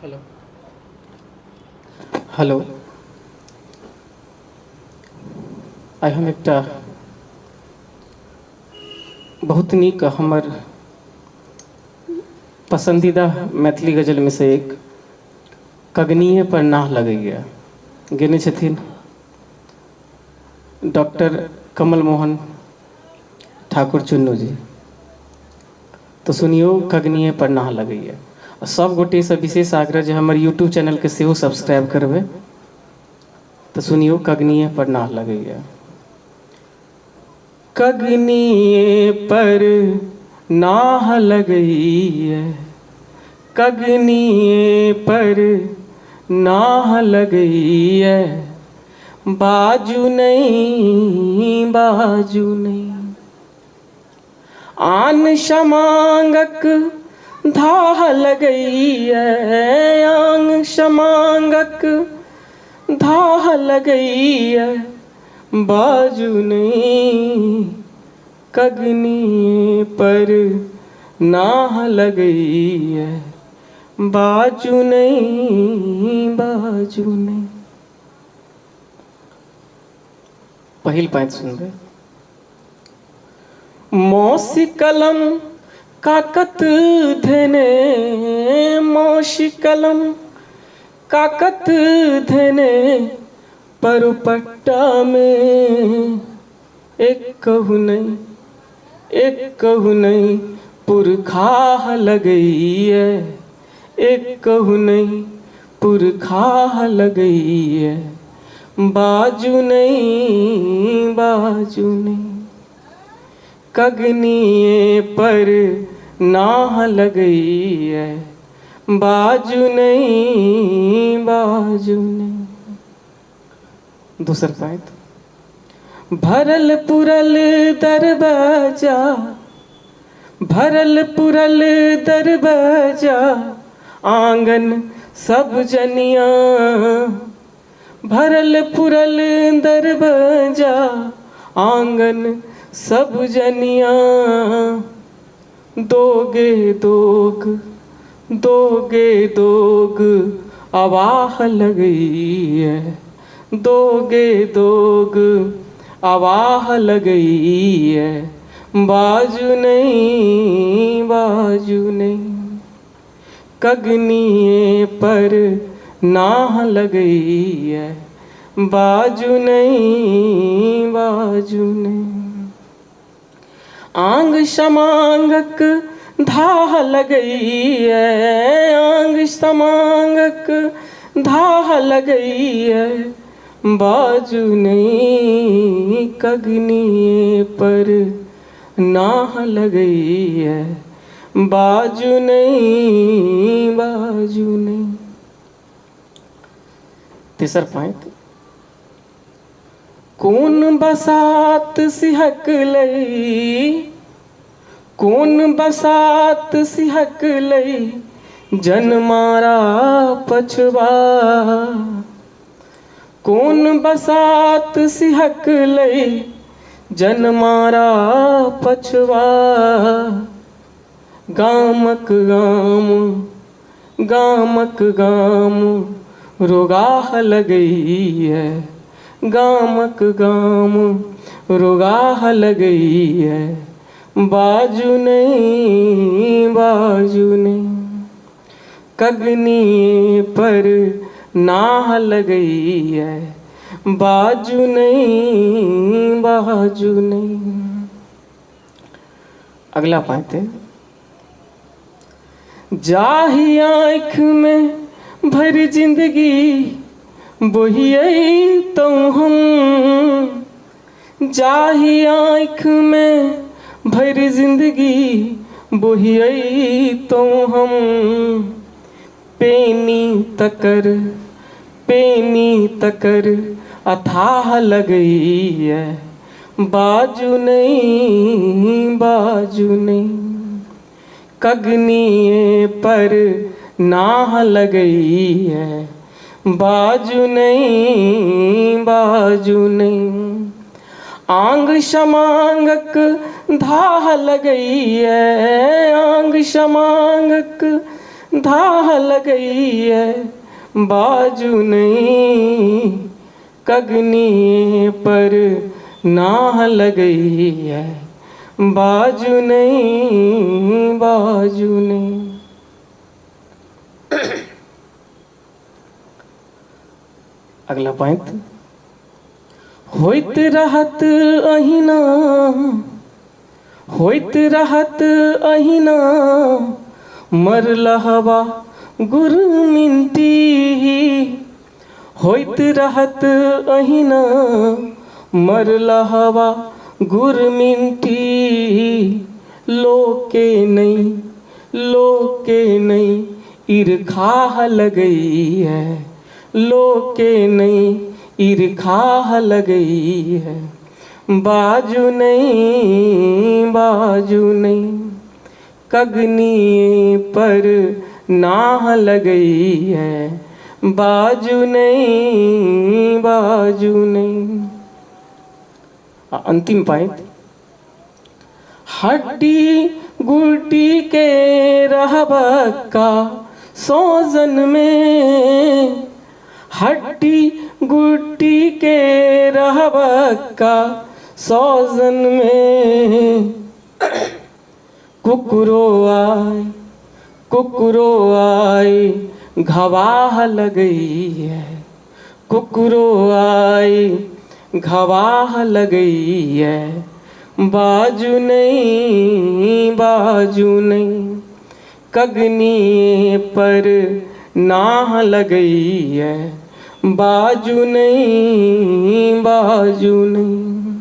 Hello hello आइ हम एकटा बहुत नीक हमर पसंदीदा मैथिली गजल में से एक कगनिये पर नाह लगैया गेने छथिन डॉक्टर कमल मोहन ठाकुर चुन्नू जी। तो सुनियो कगनिये पर नाह लगैया। सब गोटे से विशेष आग्रह जे हमर यूट्यूब चैनल के सेहो सब्सक्राइब करबै। तो सुनियो कगनिये पर नाह लगैया। कगनिये पर नाह लगैया, कगनिये पर नाह लगैया, बाजू नहीं बाजू नहीं। आन शमांगक धाह लगैया, आंग शमांगक धाह लगैया, बाजू नहीं। कगनिये पर नाह लगैया, बाजू नहीं बाजू नहीं। पहिल पाँच सुनबे। मौसी कलम काकत धने, मौसी कलम काकत धने, परुपट्टा में एक कहू नहीं, एक कहू नहीं पुरखाह लगैया, एक कहू नहीं पुरखाह लगैया, बाजू नहीं बाजू नहीं। कगनिये पर नाह लगैया, बाजू नहीं बाजू नहीं। दूसर पाँत। भरल पुरल दरवाजा, भरल पुरल दरवाजा, आंगन सब जनिया, भरल पुरल दरवाजा, आंगन सब जनिया, दोगे दोग दोगे दोग आवाह लगई है, दोगे दोग आवाह लगई है, बाजू नहीं बाजू नहीं। कगनिये पर नाह लगई है, बाजू नहीं बाजू नहीं। आंग शमांगक धाह लगई है, आंग शमांगक धाह लगई है, बाजू नहीं। कगनिये पर नाह लगई है, बाजू नहीं बाजू नहीं। तीसर पॉइंट। कौन बसात सिहक लई, कौन बसात सिहक लई, जन मारा पछवा, कौन बसात सिहक लई, जन मारा पछवा, गामक गाम गामक गाम रोगाह लगई है, गामक गाम रोगाह लगई है, बाजू नहीं बाजू नहीं। कगनिये पर नाह लगई है, बाजू नहीं बाजू नहीं। अगला पाँत है। जाही आँख में भर जिंदगी, बोहिए तो हम, जाही आँख में भर जिंदगी, बोहिए तो हम, पेनी तकर पेनी तकर अथाह लगई है, बाजू नहीं बाजू नहीं। कगनिये पर नाह लगई है, बाजू नहीं बाजू नहीं। आंग शमांगक धाह लगई है, आंग शमांगक धाह लगैया बाजू नहीं, कगनी पर नाह लगैया बाजू नहीं, बाजू नहीं। अगला पॉइंट, होइत रहत अहिना, होइत रहत अहिना, मरलहवा गुरमिंटी, होइत रहत अहिना, मरलहवा गुरमिंटी, लोके नहीं, लोके नहीं, ईरखाह लगई है, लोके नहीं, ईरखाह लगई है, बाजू नहीं, बाजू नहीं, कगनी पर नाह लगई है, बाजू नहीं, बाजू नहीं। अंतिम पॉइंट, हड्डी गुटी के रहबक्का सोजन में, हड्डी गुटी के रहबक्का सोजन में, कुकुरो आए, कुकुरो आए, घवाह लगई है, कुकुरो आए, घवाह लगई है, बाजू नहीं, बाजू नहीं, कगनी पर नाह लगई है, बाजू नहीं, बाजू नहीं।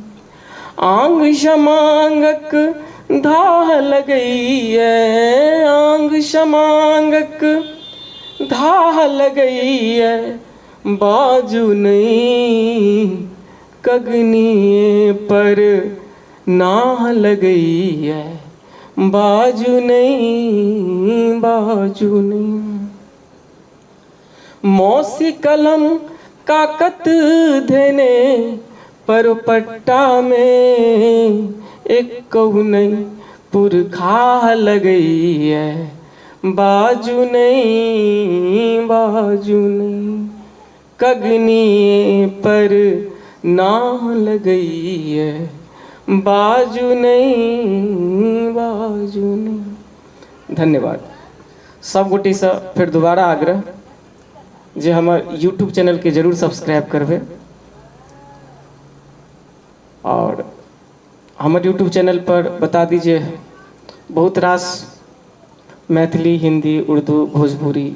आंग शमांगक धाह लगई है, आंग शमांगक धाह लगई है, बाजू नहीं, कगनी पर नाह लगई है, बाजू नहीं, बाजू नहीं। मौसी कलम काकत धेने पर पट्टा में, एक कहू नहीं पुरखा लगई है, बाजू नहीं, बाजू नहीं, कगनी पर नाह लगई है, बाजू नहीं, बाजू नहीं। धन्यवाद। सब गोटे से फिर दोबारा आग्रह जे हमार यूट्यूब चैनल के जरूर सब्सक्राइब करबे, और हमारे यूट्यूब चैनल पर बता दीजिए बहुत रास मैथिली, हिंदी, उर्दू, भोजपुरी,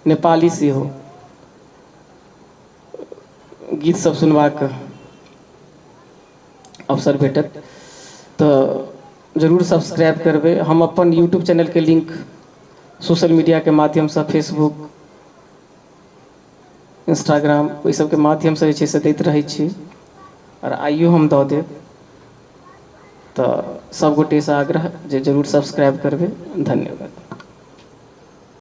नेपाली से हो गीत सब सुनवाक अवसर भेटत, तो जरूर सब्सक्राइब करबे। हम अपन यूट्यूब चैनल के लिंक सोशल मीडिया के माध्यम से, फेसबुक, इंस्टाग्राम, ओहि सबके माध्यम से जे छै से दैत रहै छी, और आइयो हम दऽ देब। तो सब गोटे से आग्रह जे जरूर सब्सक्राइब करबे। धन्यवाद।